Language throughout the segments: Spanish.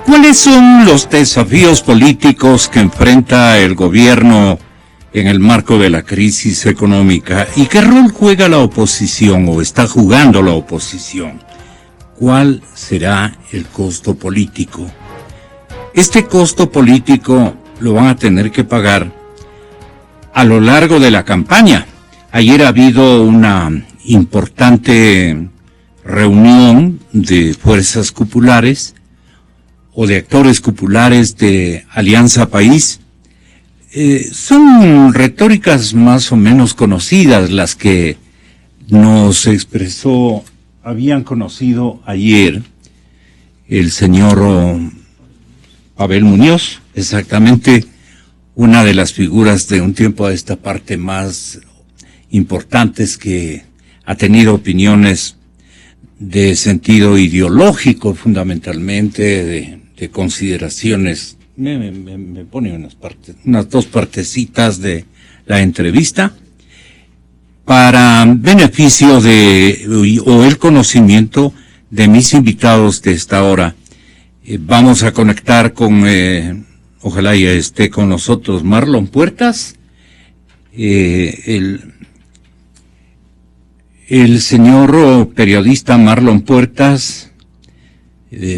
¿Cuáles son los desafíos políticos que enfrenta el gobierno en el marco de la crisis económica? ¿Y qué rol juega la oposición o está jugando la oposición? ¿Cuál será el costo político? Este costo político lo van a tener que pagar a lo largo de la campaña. Ayer ha habido una importante reunión de fuerzas populares o de actores populares de Alianza País. Son retóricas más o menos conocidas las que nos expresó, habían conocido ayer el señor Pavel Muñoz, exactamente una de las figuras de un tiempo a esta parte más importantes que ha tenido opiniones de sentido ideológico fundamentalmente, de consideraciones. Me pone unas dos partecitas de la entrevista para beneficio o el conocimiento de mis invitados de esta hora. Vamos a conectar con, ojalá ya esté con nosotros Marlon Puertas, el señor periodista Marlon Puertas.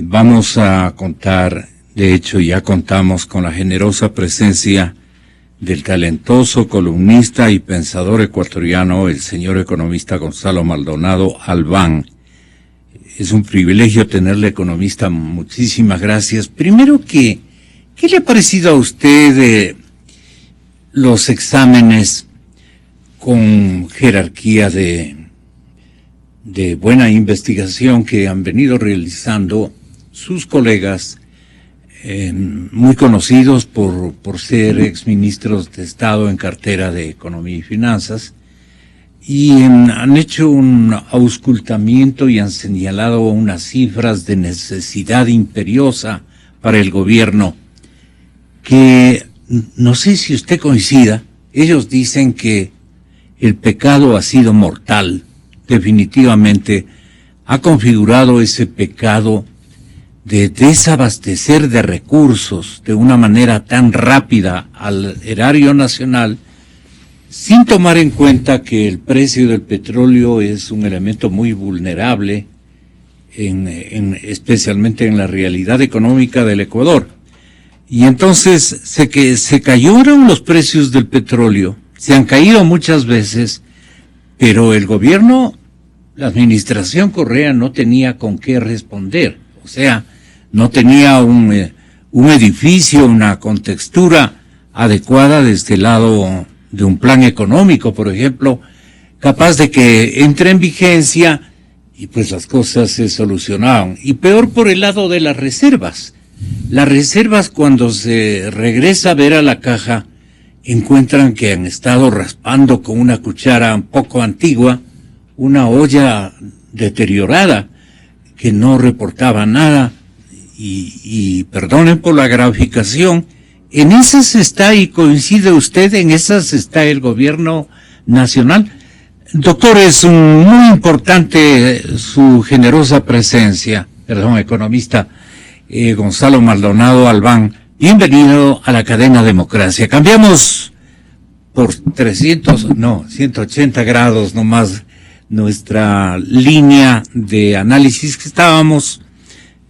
Vamos a contar, de hecho ya contamos con la generosa presencia del talentoso columnista y pensador ecuatoriano, el señor economista Gonzalo Maldonado Albán. Es un privilegio tenerle, economista. Muchísimas gracias. Primero, ¿qué le ha parecido a usted los exámenes con jerarquía de buena investigación que han venido realizando sus colegas muy conocidos por ser exministros de Estado en cartera de Economía y Finanzas, y han hecho un auscultamiento y han señalado unas cifras de necesidad imperiosa para el gobierno que no sé si usted coincida. Ellos dicen que el pecado ha sido mortal. Definitivamente ha configurado ese pecado de desabastecer de recursos de una manera tan rápida al erario nacional, sin tomar en cuenta que el precio del petróleo es un elemento muy vulnerable, especialmente en la realidad económica del Ecuador. Y entonces se cayeron los precios del petróleo, se han caído muchas veces, pero el gobierno, la administración Correa no tenía con qué responder. O sea, no tenía un edificio, una contextura adecuada desde el lado de un plan económico, por ejemplo, capaz de que entre en vigencia y pues las cosas se solucionaban. Y peor por el lado de las reservas. Las reservas, cuando se regresa a ver a la caja, encuentran que han estado raspando con una cuchara un poco antigua, una olla deteriorada que no reportaba nada, y perdonen por la graficación, en esas está, y coincide usted, en esas está el gobierno nacional. Doctor, es muy importante su generosa presencia, economista Gonzalo Maldonado Albán. Bienvenido a la cadena Democracia. Cambiamos por 180 grados nomás nuestra línea de análisis que estábamos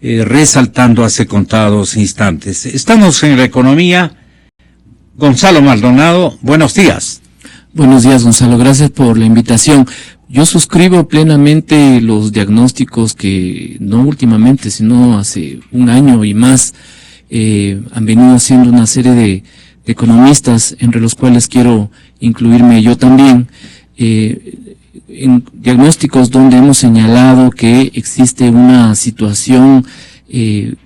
resaltando hace contados instantes. Estamos en la economía. Gonzalo Maldonado, buenos días. Buenos días, Gonzalo. Gracias por la invitación. Yo suscribo plenamente los diagnósticos que, no últimamente, sino hace un año y más, han venido haciendo una serie de economistas, entre los cuales quiero incluirme yo también, en diagnósticos donde hemos señalado que existe una situación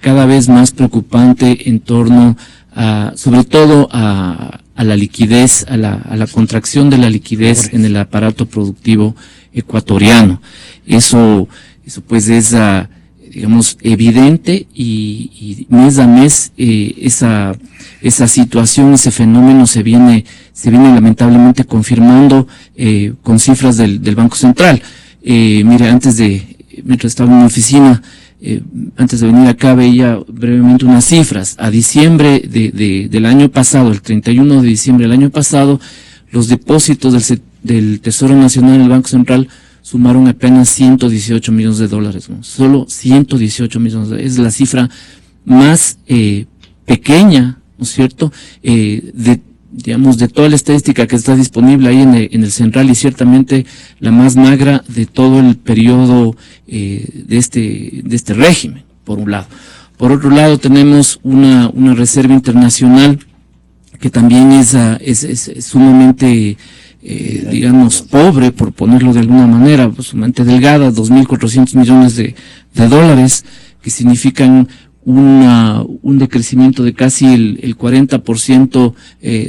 cada vez más preocupante en torno a, sobre todo a la liquidez, a la contracción de la liquidez en el aparato productivo ecuatoriano. Eso pues es, digamos, evidente, y mes a mes esa situación, ese fenómeno se viene lamentablemente confirmando con cifras del Banco Central. Mire, mientras estaba en mi oficina, antes de venir acá veía brevemente unas cifras. A diciembre del año pasado, el 31 de diciembre del año pasado, los depósitos del Tesoro Nacional en el Banco Central sumaron apenas 118 millones de dólares, ¿no? Solo 118 millones de dólares. Es la cifra más pequeña, ¿no es cierto?, de toda la estadística que está disponible ahí en el central, y ciertamente la más magra de todo el periodo de este régimen, por un lado. Por otro lado, tenemos una reserva internacional que también es sumamente, digamos, pobre, por ponerlo de alguna manera, sumamente delgada, 2.400 millones de dólares, que significan un decrecimiento de casi el 40%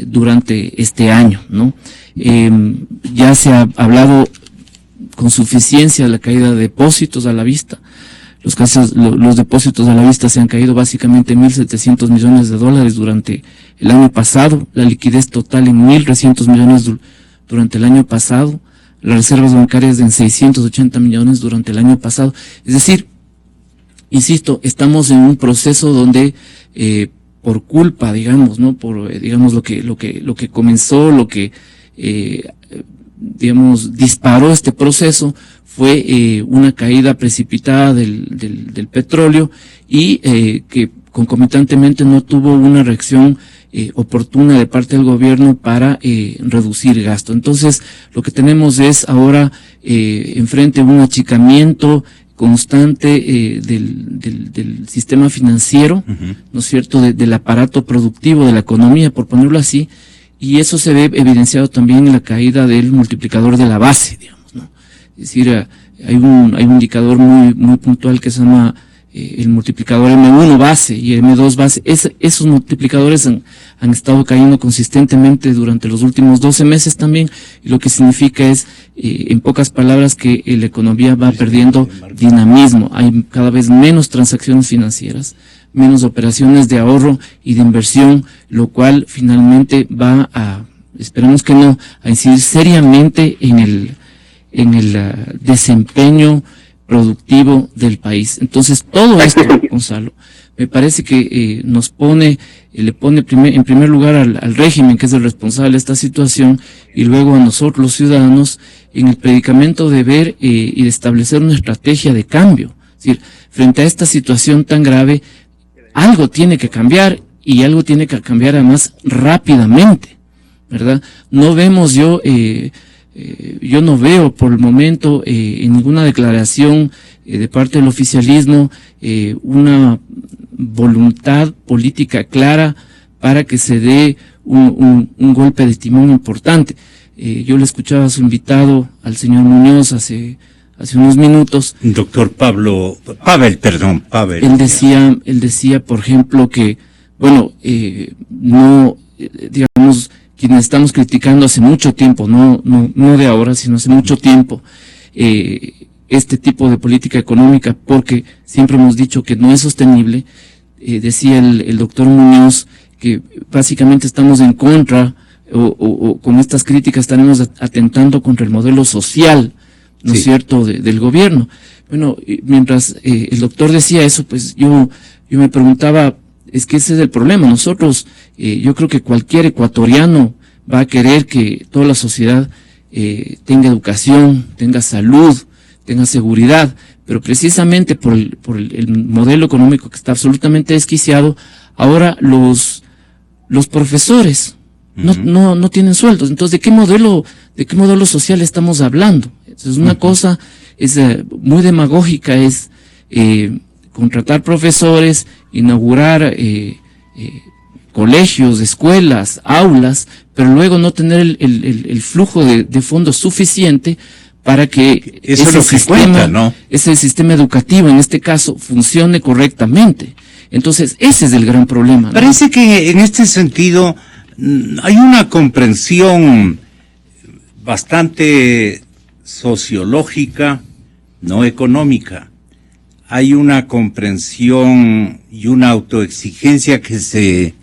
durante este año, ¿no? Ya se ha hablado con suficiencia de la caída de depósitos a la vista. Los depósitos a la vista se han caído básicamente en 1.700 millones de dólares durante el año pasado, la liquidez total en 1.300 millones durante el año pasado, las reservas bancarias en 680 millones durante el año pasado. Es decir, insisto, estamos en un proceso donde por culpa, digamos, ¿no? Por digamos lo que comenzó, lo que digamos disparó este proceso fue una caída precipitada del petróleo y que concomitantemente no tuvo una reacción oportuna de parte del gobierno para reducir gasto. Entonces, lo que tenemos es ahora enfrente un achicamiento constante del sistema financiero, ¿no es cierto?, del aparato productivo de la economía, por ponerlo así, y eso se ve evidenciado también en la caída del multiplicador de la base, digamos, ¿no? Es decir, hay un indicador muy puntual que se llama el multiplicador M1 base y M2 base. Esos multiplicadores han estado cayendo consistentemente durante los últimos 12 meses también, y lo que significa es, en pocas palabras, que la economía va perdiendo dinamismo. Hay cada vez menos transacciones financieras, menos operaciones de ahorro y de inversión, lo cual finalmente va a, esperemos que no, a incidir seriamente en el desempeño productivo del país. Entonces, todo esto, Gonzalo, me parece que le pone en primer lugar al régimen, que es el responsable de esta situación, y luego a nosotros, los ciudadanos, en el predicamento de ver y de establecer una estrategia de cambio. Es decir, frente a esta situación tan grave, algo tiene que cambiar, y algo tiene que cambiar además rápidamente, ¿verdad? No vemos yo no veo por el momento en ninguna declaración de parte del oficialismo una voluntad política clara para que se dé un golpe de timón importante. Yo le escuchaba a su invitado, al señor Muñoz, hace unos minutos. Doctor Pavel. Él decía, por ejemplo, que, bueno, no, digamos, quienes estamos criticando hace mucho tiempo, no de ahora, sino hace mucho tiempo, este tipo de política económica, porque siempre hemos dicho que no es sostenible. Decía el doctor Muñoz que básicamente estamos en contra, o con estas críticas estaremos atentando contra el modelo social, ¿no es cierto?, del gobierno. Bueno, mientras el doctor decía eso, pues yo me preguntaba, es que ese es el problema. Nosotros, yo creo que cualquier ecuatoriano va a querer que toda la sociedad tenga educación, tenga salud, tenga seguridad, pero precisamente por el modelo económico que está absolutamente desquiciado, ahora los profesores no tienen sueldos. Entonces, ¿de qué modelo social estamos hablando? Entonces, una cosa es muy demagógica, es contratar profesores, inaugurar colegios, escuelas, aulas, pero luego no tener el flujo de fondos suficiente para que ese sistema educativo, en este caso, funcione correctamente. Entonces, ese es el gran problema, ¿no? Parece que en este sentido hay una comprensión bastante sociológica, no económica. Hay una comprensión y una autoexigencia que se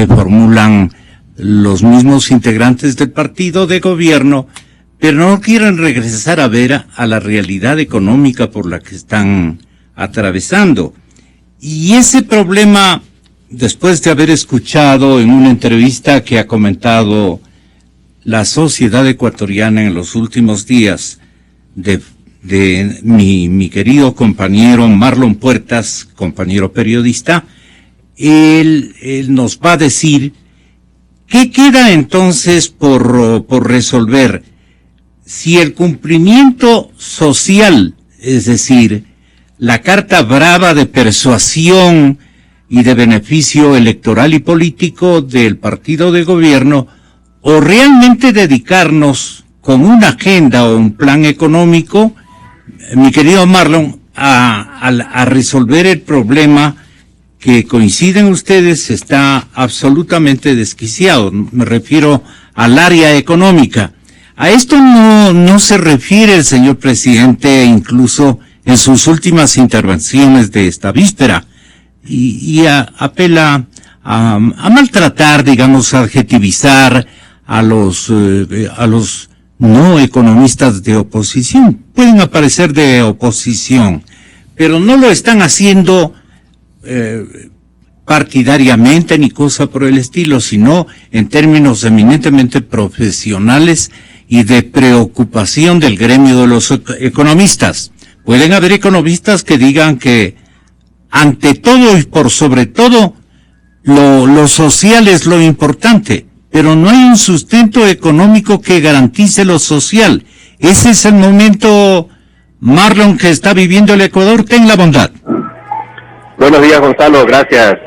formulan los mismos integrantes del partido de gobierno, pero no quieren regresar a ver a la realidad económica por la que están atravesando. Y ese problema, después de haber escuchado en una entrevista que ha comentado la sociedad ecuatoriana en los últimos días de mi querido compañero Marlon Puertas, compañero periodista, él nos va a decir qué queda entonces por resolver. Si el cumplimiento social, es decir, la carta brava de persuasión y de beneficio electoral y político del partido de gobierno, o realmente dedicarnos con una agenda o un plan económico, mi querido Marlon, a resolver el problema que coinciden ustedes está absolutamente desquiciado. Me refiero al área económica. A esto no se refiere el señor presidente, incluso en sus últimas intervenciones de esta víspera, y apela a maltratar, digamos, a adjetivizar a los no economistas de oposición. Pueden aparecer de oposición, pero no lo están haciendo partidariamente ni cosa por el estilo, sino en términos eminentemente profesionales y de preocupación del gremio de los economistas. Pueden haber economistas que digan que ante todo y por sobre todo lo social es lo importante, pero no hay un sustento económico que garantice lo social. Ese es el momento, Marlon, que está viviendo el Ecuador. Ten la bondad. Buenos días, Gonzalo, gracias,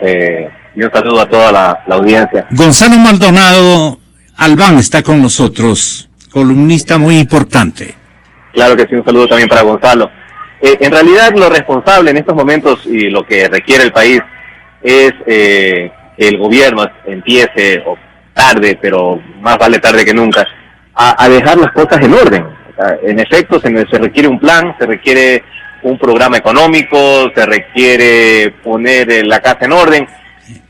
y un saludo a toda la audiencia. Gonzalo Maldonado Albán está con nosotros, columnista muy importante. Claro que sí, un saludo también para Gonzalo. En realidad lo responsable en estos momentos y lo que requiere el país es que el gobierno empiece, o tarde, pero más vale tarde que nunca, a dejar las cosas en orden. O sea, en efecto, se requiere un plan, se requiere un programa económico, se requiere poner la casa en orden,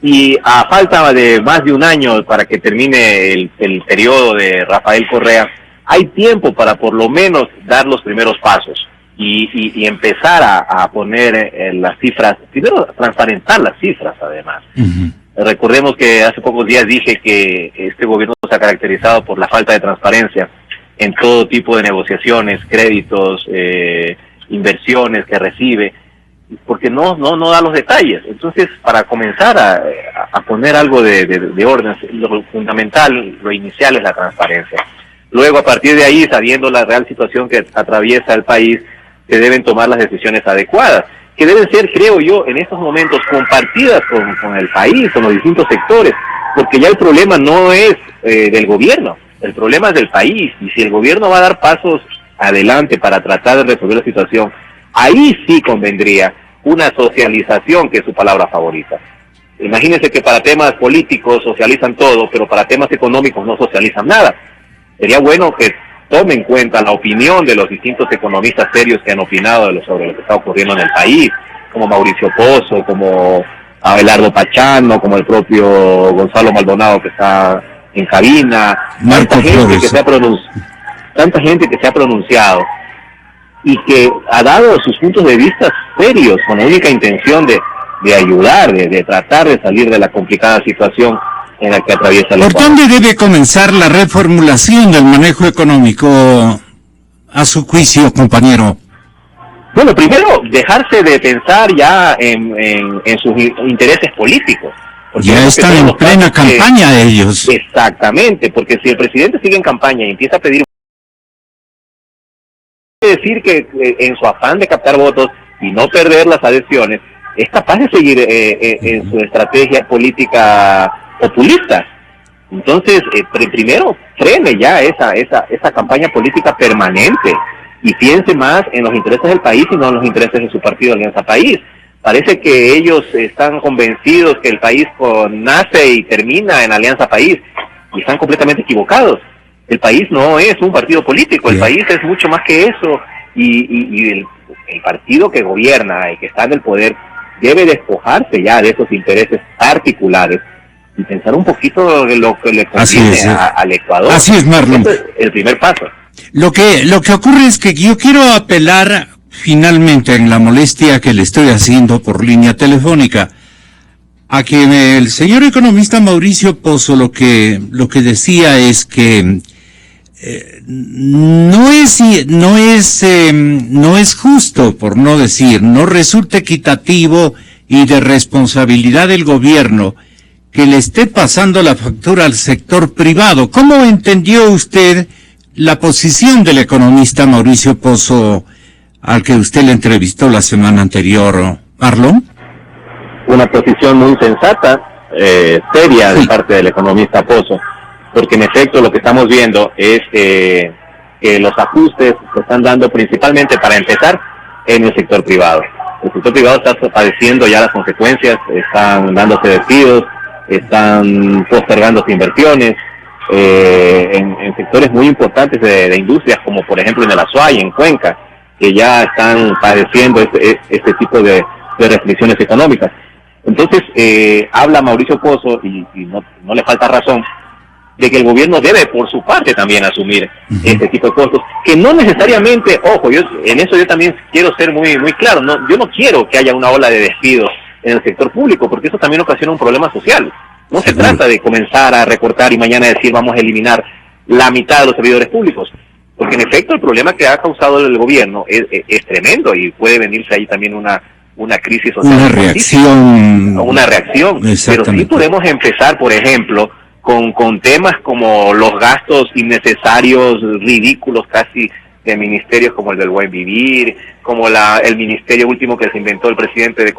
y a falta de más de un año para que termine el periodo de Rafael Correa, hay tiempo para por lo menos dar los primeros pasos y empezar a poner las cifras, primero transparentar las cifras además. Uh-huh. Recordemos que hace pocos días dije que este gobierno se ha caracterizado por la falta de transparencia en todo tipo de negociaciones, créditos, inversiones que recibe, porque no da los detalles. Entonces, para comenzar a poner algo de orden, lo fundamental, lo inicial es la transparencia. Luego, a partir de ahí, sabiendo la real situación que atraviesa el país, se deben tomar las decisiones adecuadas, que deben ser, creo yo, en estos momentos compartidas con el país, con los distintos sectores, porque ya el problema no es del gobierno, el problema es del país, y si el gobierno va a dar pasos adelante para tratar de resolver la situación, ahí sí convendría una socialización, que es su palabra favorita. Imagínense que para temas políticos socializan todo, pero para temas económicos no socializan nada. Sería bueno que tome en cuenta la opinión de los distintos economistas serios que han opinado sobre lo que está ocurriendo en el país, como Mauricio Pozo, como Abelardo Pachano, como el propio Gonzalo Maldonado, que está en cabina, tanta gente que se ha pronunciado y que ha dado sus puntos de vista serios con la única intención de ayudar, de tratar de salir de la complicada situación en la que atraviesa el Ecuador. ¿Por dónde debe comenzar la reformulación del manejo económico, a su juicio, compañero? Bueno, primero, dejarse de pensar ya en sus intereses políticos. Ya están en plena campaña ellos. Exactamente, porque si el presidente sigue en campaña y empieza a pedir, decir que en su afán de captar votos y no perder las adhesiones, es capaz de seguir en su estrategia política populista. Entonces, primero, frene ya esa campaña política permanente y piense más en los intereses del país y no en los intereses de su partido Alianza País. Parece que ellos están convencidos que el país nace y termina en Alianza País, y están completamente equivocados. El país no es un partido político, el país es mucho más que eso, y el partido que gobierna y que está en el poder debe despojarse ya de esos intereses particulares y pensar un poquito de lo que le conviene al Ecuador. Así es, Marlon. Ese es el primer paso. Lo que ocurre es que yo quiero apelar finalmente, en la molestia que le estoy haciendo por línea telefónica, a que el señor economista Mauricio Pozo lo que decía es que no es justo, por no decir, no resulta equitativo y de responsabilidad del gobierno que le esté pasando la factura al sector privado. ¿Cómo entendió usted la posición del economista Mauricio Pozo, al que usted le entrevistó la semana anterior, Marlon? Una posición muy sensata, seria de parte del economista Pozo, porque en efecto lo que estamos viendo es que los ajustes se están dando principalmente, para empezar, en el sector privado. El sector privado está padeciendo ya las consecuencias, están dándose despidos, están postergándose inversiones en sectores muy importantes de industrias, como por ejemplo en el Azuay, en Cuenca, que ya están padeciendo este tipo de restricciones económicas. Entonces, habla Mauricio Pozo, y no le falta razón, de que el gobierno debe, por su parte, también asumir este tipo de costos, que no necesariamente, ojo, en eso yo también quiero ser muy claro, yo no quiero que haya una ola de despidos en el sector público, porque eso también ocasiona un problema social. No se trata de comenzar a recortar y mañana decir vamos a eliminar la mitad de los servidores públicos, porque en efecto el problema que ha causado el gobierno es tremendo, y puede venirse ahí también una crisis social. Una reacción. Pero sí podemos empezar, por ejemplo, con temas como los gastos innecesarios, ridículos casi, de ministerios como el del Buen Vivir, como el ministerio último que se inventó el presidente de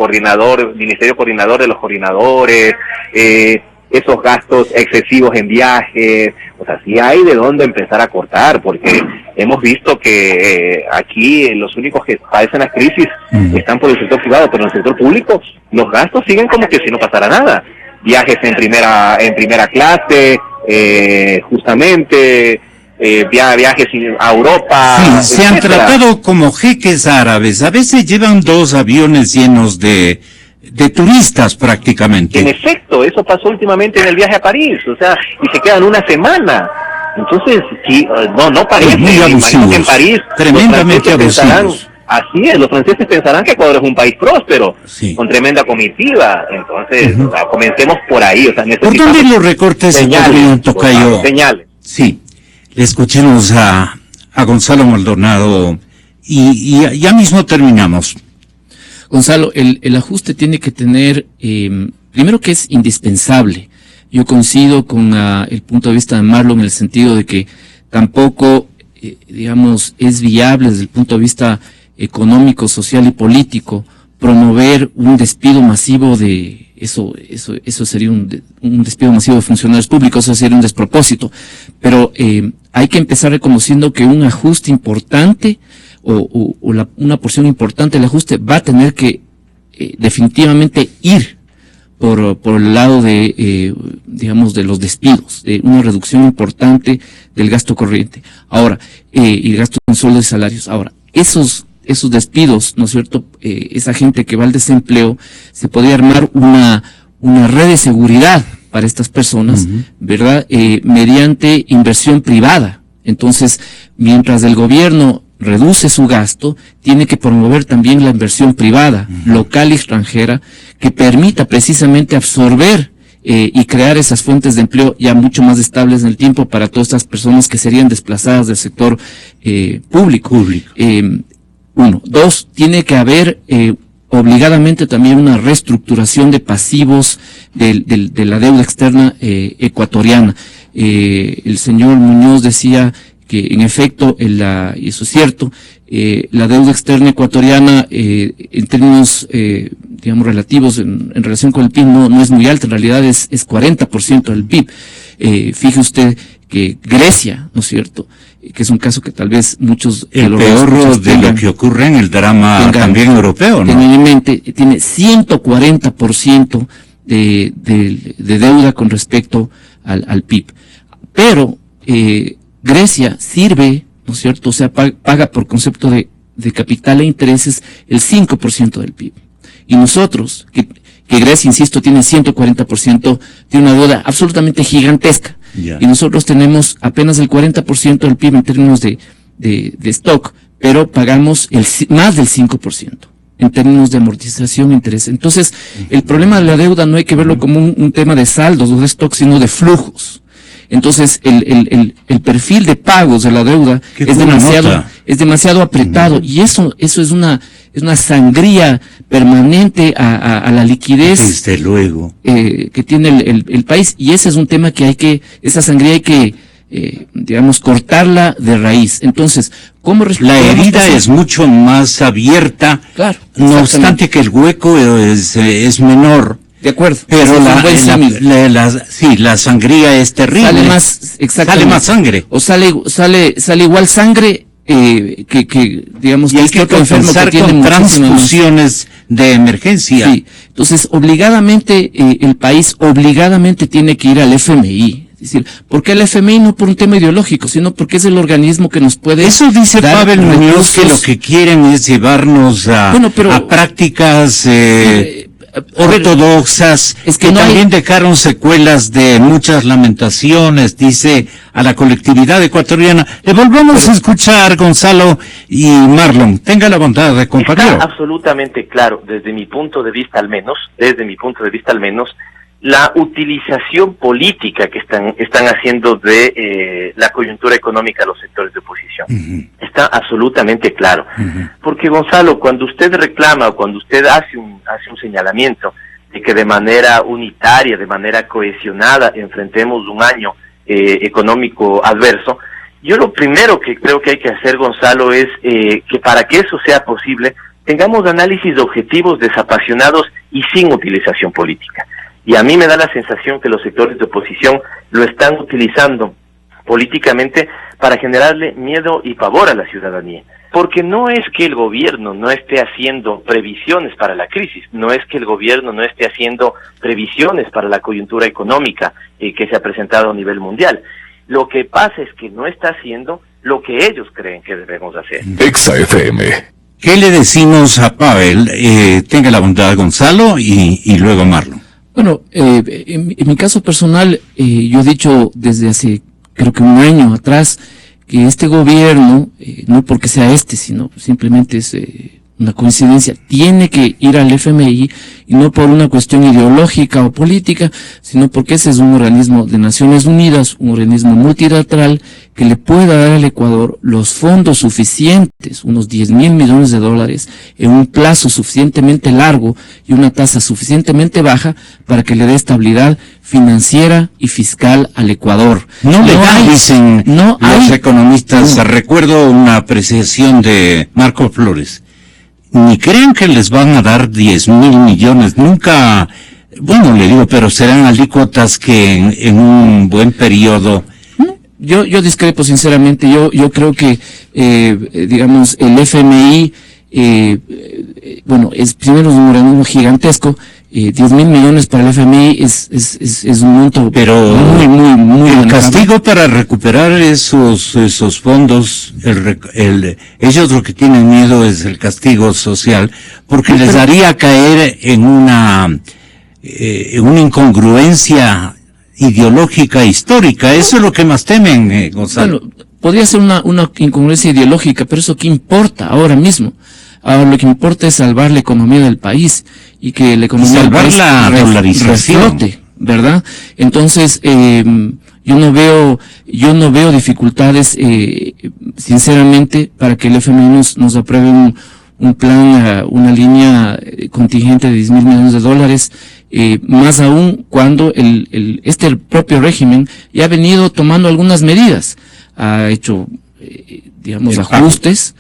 ministerio coordinador de los coordinadores, esos gastos excesivos en viajes. O sea, sí hay de dónde empezar a cortar, porque hemos visto que aquí los únicos que padecen la crisis están por el sector privado, pero en el sector público los gastos siguen como que si no pasara nada. Viajes en primera clase, justamente, viajes a Europa. Sí, se han tratado como jeques árabes. A veces llevan 2 aviones llenos de turistas prácticamente. En efecto, eso pasó últimamente en el viaje a París, o sea, y se quedan una semana. Entonces, sí, no parece. Muy abusivos, en París, tremendamente abusivos. Así es, los franceses pensarán que Ecuador es un país próspero, con tremenda comitiva. Entonces, comencemos por ahí. O sea, ¿por dónde los recortes se podrían, tocayo? Señales. Sí, le escuchemos a Gonzalo Maldonado y ya mismo terminamos. Gonzalo, el ajuste tiene que tener, primero, que es indispensable. Yo coincido con el punto de vista de Marlon en el sentido de que tampoco, digamos, es viable desde el punto de vista económico, social y político promover un despido masivo de eso sería un despido masivo de funcionarios públicos, eso sería un despropósito. Pero hay que empezar reconociendo que un ajuste importante una porción importante del ajuste va a tener que definitivamente ir por el lado de, digamos, de los despidos, de una reducción importante del gasto corriente. Ahora, y el gasto en sueldos y salarios. Ahora, esos despidos, ¿no es cierto? Esa gente que va al desempleo, se podría armar una red de seguridad para estas personas, ¿verdad? Mediante inversión privada. Entonces, mientras el gobierno reduce su gasto, tiene que promover también la inversión privada, local y extranjera, que permita precisamente absorber y crear esas fuentes de empleo ya mucho más estables en el tiempo para todas estas personas que serían desplazadas del sector público. Uno. Dos, tiene que haber obligadamente también una reestructuración de pasivos de la deuda externa ecuatoriana. El señor Muñoz decía que en efecto, y eso es cierto, la deuda externa ecuatoriana en términos, digamos, relativos en relación con el PIB no es muy alta, en realidad es 40% del PIB. Fije usted que Grecia, ¿no es cierto?, que es un caso que tal vez muchos... El peor de lo que ocurre en el drama también europeo, ¿no? En mi mente, tiene 140% de deuda con respecto al PIB. Pero Grecia sirve, ¿no es cierto?, o sea, paga por concepto de capital e intereses el 5% del PIB. Y nosotros, que Grecia, insisto, tiene 140%, tiene una deuda absolutamente gigantesca. Y nosotros tenemos apenas el 40% del PIB en términos de stock, pero pagamos más del 5%. En términos de amortización e interés. Entonces, el problema de la deuda no hay que verlo como un tema de saldos o de stock, sino de flujos. Entonces, el perfil de pagos de la deuda es demasiado apretado, y eso es una sangría permanente a la liquidez. Desde luego. Que tiene el país, y ese es un tema que esa sangría hay que, digamos, cortarla de raíz. Entonces, ¿cómo la herida es mucho más abierta, claro, no obstante que el hueco es menor. De acuerdo. Pero la sangría es terrible. Sale más, exactamente. Sale más sangre. O sale igual sangre, que digamos, y hay que compensar con transfusiones de emergencia. Sí. Entonces, obligadamente, el país tiene que ir al FMI. Es decir, ¿por qué el FMI? No por un tema ideológico, sino porque es el organismo que nos puede... Eso dice Pavel Muñoz, que lo que quieren es llevarnos a prácticas ortodoxas, que también dejaron secuelas de muchas lamentaciones, dice a la colectividad ecuatoriana. Le volvamos a escuchar, Gonzalo y Marlon. Tenga la bondad de compartir. Está absolutamente claro, desde mi punto de vista al menos, la utilización política que están haciendo de la coyuntura económica a los sectores de oposición. Está absolutamente claro. Porque, Gonzalo, cuando usted reclama o cuando usted hace un señalamiento de que de manera unitaria, de manera cohesionada, enfrentemos un año económico adverso, yo lo primero que creo que hay que hacer, Gonzalo, es que para que eso sea posible, tengamos análisis objetivos, desapasionados y sin utilización política. Y a mí me da la sensación que los sectores de oposición lo están utilizando políticamente para generarle miedo y pavor a la ciudadanía. Porque no es que el gobierno no esté haciendo previsiones para la crisis, no es que el gobierno no esté haciendo previsiones para la coyuntura económica que se ha presentado a nivel mundial. Lo que pasa es que no está haciendo lo que ellos creen que debemos hacer. Exa FM. ¿Qué le decimos a Pavel? Tenga la bondad, Gonzalo, y luego Marlon. Bueno, en mi caso personal, yo he dicho desde hace, creo que un año atrás, que este gobierno, no porque sea sino simplemente es una coincidencia, tiene que ir al FMI, y no por una cuestión ideológica o política, sino porque ese es un organismo de Naciones Unidas, un organismo multilateral que le pueda dar al Ecuador los fondos suficientes, unos 10.000 millones de dólares, en un plazo suficientemente largo y una tasa suficientemente baja para que le dé estabilidad financiera y fiscal al Ecuador. Dicen los economistas. Recuerdo una apreciación de Marco Flores. Ni crean que les van a dar 10.000 millones, nunca, bueno, le digo, pero serán alícuotas que en un buen periodo. Yo discrepo sinceramente, yo creo que, digamos, el FMI, es primero un organismo gigantesco, 10.000 millones para el FMI es un monto, pero muy el castigo para recuperar esos fondos, ellos lo que tienen miedo es el castigo social, porque les haría caer en una incongruencia ideológica histórica. Eso es lo que más temen, Gonzalo. Bueno, podría ser una incongruencia ideológica, pero eso ¿qué importa ahora mismo? Ahora lo que importa es salvar la economía del país y que la economía del país reflote, ¿verdad? Entonces, yo no veo dificultades, sinceramente, para que el FMI nos apruebe un plan, una línea contingente de 10.000 millones de dólares, más aún cuando el propio régimen ya ha venido tomando algunas medidas, ha hecho, digamos, ajustes,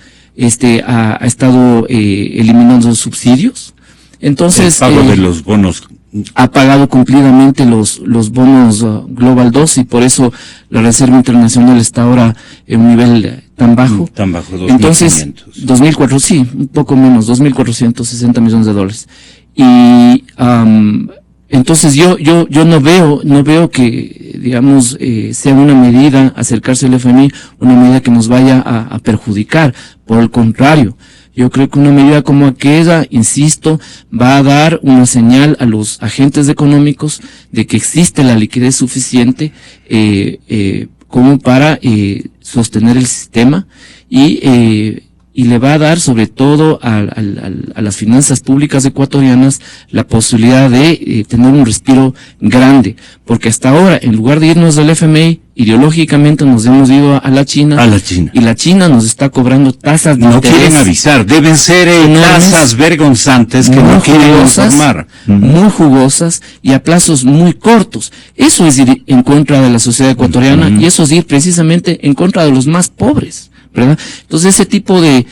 ha estado eliminando subsidios. Entonces, el pago de los bonos. Ha pagado cumplidamente los bonos Global 2, y por eso la Reserva Internacional está ahora en un nivel tan bajo. Tan bajo, 2.500. Entonces, 2.400, sí, un poco menos, 2.460 millones de dólares. Y, entonces yo no veo que, digamos, sea una medida, acercarse al FMI, una medida que nos vaya a perjudicar. Por el contrario, yo creo que una medida como aquella, insisto, va a dar una señal a los agentes económicos de que existe la liquidez suficiente, como para, sostener el sistema, y y le va a dar sobre todo a las finanzas públicas ecuatorianas la posibilidad de tener un respiro grande, porque hasta ahora, en lugar de irnos al FMI, ideológicamente nos hemos ido a la China. Y la China nos está cobrando tasas de interés. No quieren avisar, deben ser tasas vergonzantes que no quieren informar. Muy jugosas y a plazos muy cortos. Eso es ir en contra de la sociedad ecuatoriana y eso es ir precisamente en contra de los más pobres, ¿verdad? Entonces ese tipo de,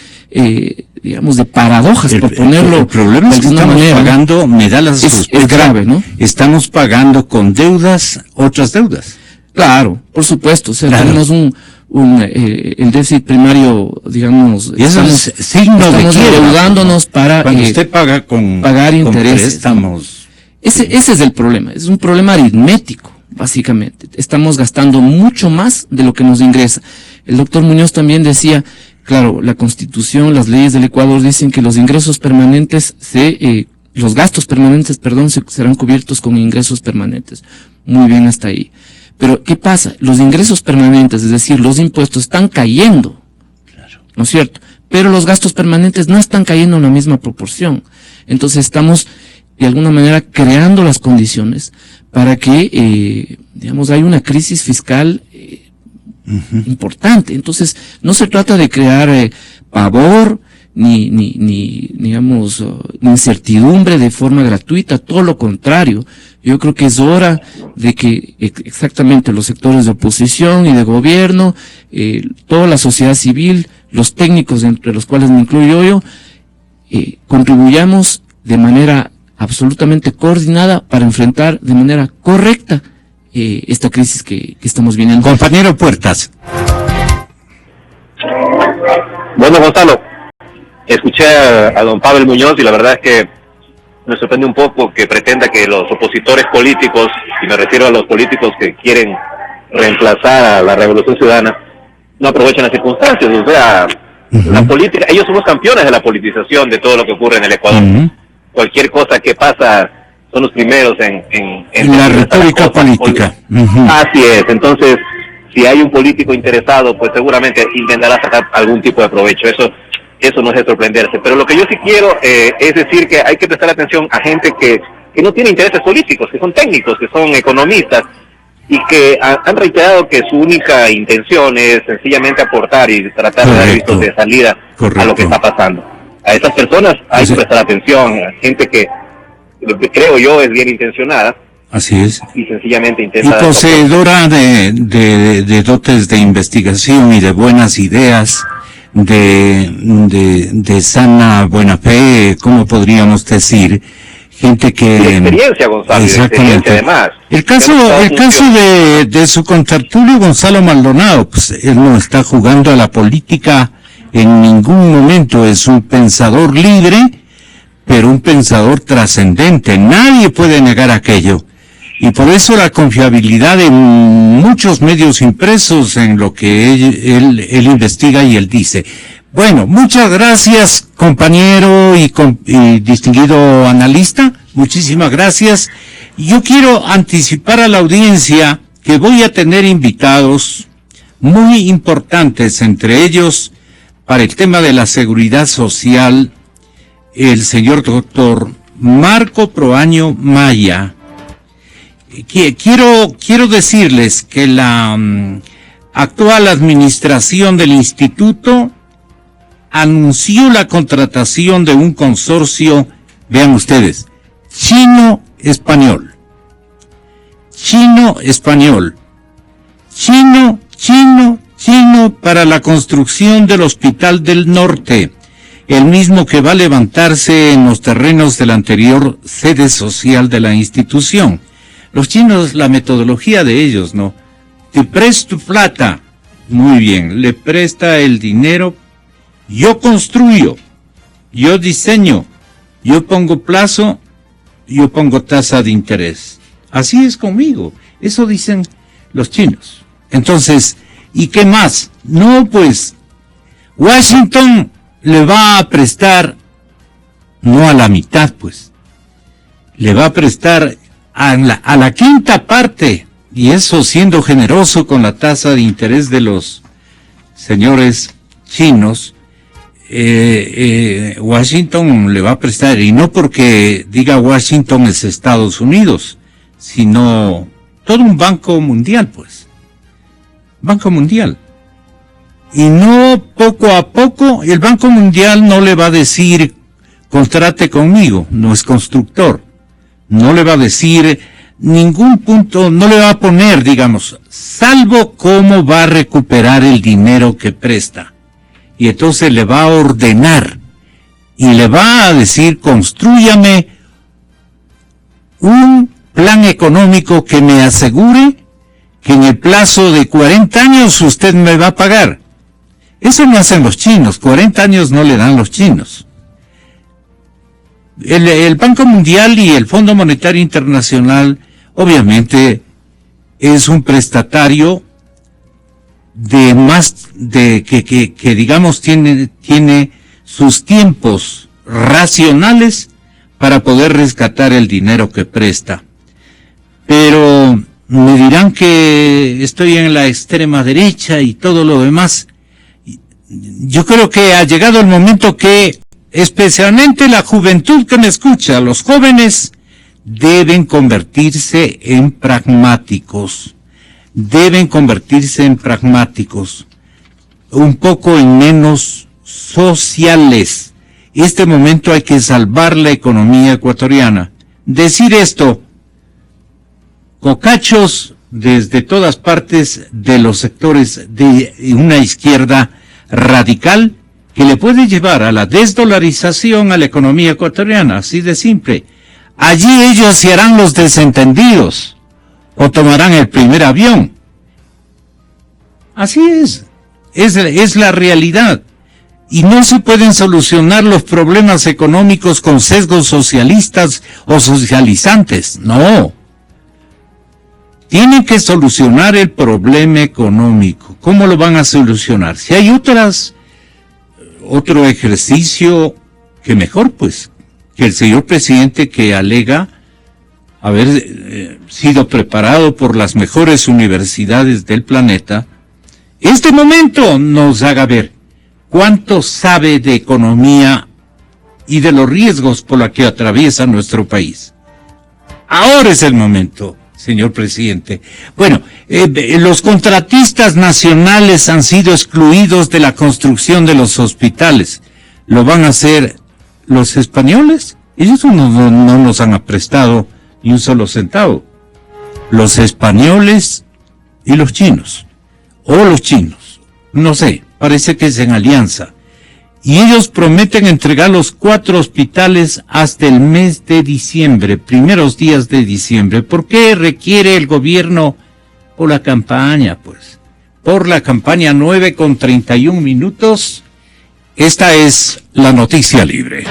digamos, de paradojas, por ponerlo. El problema es que estamos pagando, me da la sospecha. Es grave, ¿no? Estamos pagando con deudas, otras deudas. Claro, por supuesto. O sea, tenemos el déficit primario, digamos. Y eso es signo de estamos endeudándonos para cuando usted paga pagar intereses. Préstamos. Ese es el problema. Es un problema aritmético, básicamente. Estamos gastando mucho más de lo que nos ingresa. El doctor Muñoz también decía, claro, la Constitución, las leyes del Ecuador dicen que los ingresos permanentes los gastos permanentes, serán cubiertos con ingresos permanentes. Muy bien hasta ahí. Pero, ¿qué pasa? Los ingresos permanentes, es decir, los impuestos están cayendo. Claro. ¿No es cierto? Pero los gastos permanentes no están cayendo en la misma proporción. Entonces estamos, de alguna manera, creando las condiciones para que, digamos, hay una crisis fiscal importante. Entonces, no se trata de crear pavor, ni digamos, incertidumbre de forma gratuita, todo lo contrario. Yo creo que es hora de que exactamente los sectores de oposición y de gobierno, toda la sociedad civil, los técnicos, entre los cuales me incluyo yo, contribuyamos de manera absolutamente coordinada para enfrentar de manera correcta esta crisis que estamos viviendo. Compañero Puertas. Bueno, Gonzalo, escuché a don Pavel Muñoz y la verdad es que me sorprende un poco que pretenda que los opositores políticos, y me refiero a los políticos que quieren reemplazar a la Revolución Ciudadana, no aprovechen las circunstancias. O sea, la política, ellos son los campeones de la politización de todo lo que ocurre en el Ecuador. Cualquier cosa que pasa son los primeros en la retórica política. Así es. Entonces, si hay un político interesado, pues seguramente intentará sacar algún tipo de provecho. Eso no es de sorprenderse. Pero lo que yo sí quiero es decir que hay que prestar atención a gente que no tiene intereses políticos, que son técnicos, que son economistas, y que han reiterado que su única intención es sencillamente aportar y tratar de dar vistos de salida a lo que está pasando. A esas personas hay que prestar atención, a gente que creo yo es bien intencionada. Así es. Y sencillamente intenta... Y poseedora de dotes de investigación y de buenas ideas, de sana buena fe, ¿cómo podríamos decir? Gente que... Y experiencia, Gonzalo, exactamente. Además. El caso de su contertulio Gonzalo Maldonado, pues él no está jugando a la política en ningún momento, es un pensador libre, pero un pensador trascendente. Nadie puede negar aquello. Y por eso la confiabilidad de muchos medios impresos en lo que él investiga y él dice. Bueno, muchas gracias, compañero y distinguido analista. Muchísimas gracias. Yo quiero anticipar a la audiencia que voy a tener invitados muy importantes, entre ellos, para el tema de la seguridad social, el señor doctor Marco Proaño Maya. Quiero decirles que la actual administración del instituto anunció la contratación de un consorcio, vean ustedes, chino-español, para la construcción del Hospital del Norte, el mismo que va a levantarse en los terrenos de la anterior sede social de la institución. Los chinos, la metodología de ellos, ¿no? Te presto plata. Muy bien, le presta el dinero. Yo construyo, yo diseño, yo pongo plazo, yo pongo tasa de interés. Así es conmigo. Eso dicen los chinos. Entonces, ¿y qué más? No, pues, Washington le va a prestar, no a la mitad, pues, le va a prestar a la quinta parte, y eso siendo generoso con la tasa de interés de los señores chinos, Washington le va a prestar, y no porque diga Washington es Estados Unidos, sino todo un banco mundial, pues. Banco mundial. Y no poco a poco, el Banco Mundial no le va a decir, contrate conmigo, no es constructor. No le va a decir ningún punto, no le va a poner, digamos, salvo cómo va a recuperar el dinero que presta. Y entonces le va a ordenar y le va a decir, constrúyame un plan económico que me asegure que en el plazo de 40 años usted me va a pagar. Eso no hacen los chinos, 40 años no le dan los chinos. El Banco Mundial y el Fondo Monetario Internacional, obviamente, es un prestatario que digamos tiene sus tiempos racionales para poder rescatar el dinero que presta. Pero me dirán que estoy en la extrema derecha y todo lo demás. Yo creo que ha llegado el momento que, especialmente la juventud que me escucha, los jóvenes deben convertirse en pragmáticos. Deben convertirse en pragmáticos, un poco en menos sociales. Este momento hay que salvar la economía ecuatoriana. Decir esto, cocachos desde todas partes de los sectores de una izquierda radical que le puede llevar a la desdolarización a la economía ecuatoriana, así de simple. Allí ellos se harán los desentendidos o tomarán el primer avión. Así es la realidad. Y no se pueden solucionar los problemas económicos con sesgos socialistas o socializantes, no. Tienen que solucionar el problema económico. ¿Cómo lo van a solucionar? Si hay otro ejercicio, que mejor, pues, que el señor presidente, que alega haber sido preparado por las mejores universidades del planeta, este momento nos haga ver cuánto sabe de economía y de los riesgos por los que atraviesa nuestro país. Ahora es el momento, señor presidente. Bueno, los contratistas nacionales han sido excluidos de la construcción de los hospitales. ¿Lo van a hacer los españoles? Ellos no nos han prestado ni un solo centavo. Los españoles y los chinos. O los chinos. No sé, parece que es en alianza. Y ellos prometen entregar los 4 hospitales hasta el mes de diciembre, primeros días de diciembre. ¿Por qué requiere el gobierno? Por la campaña, pues. Por la campaña 9:31. Esta es la Noticia Libre.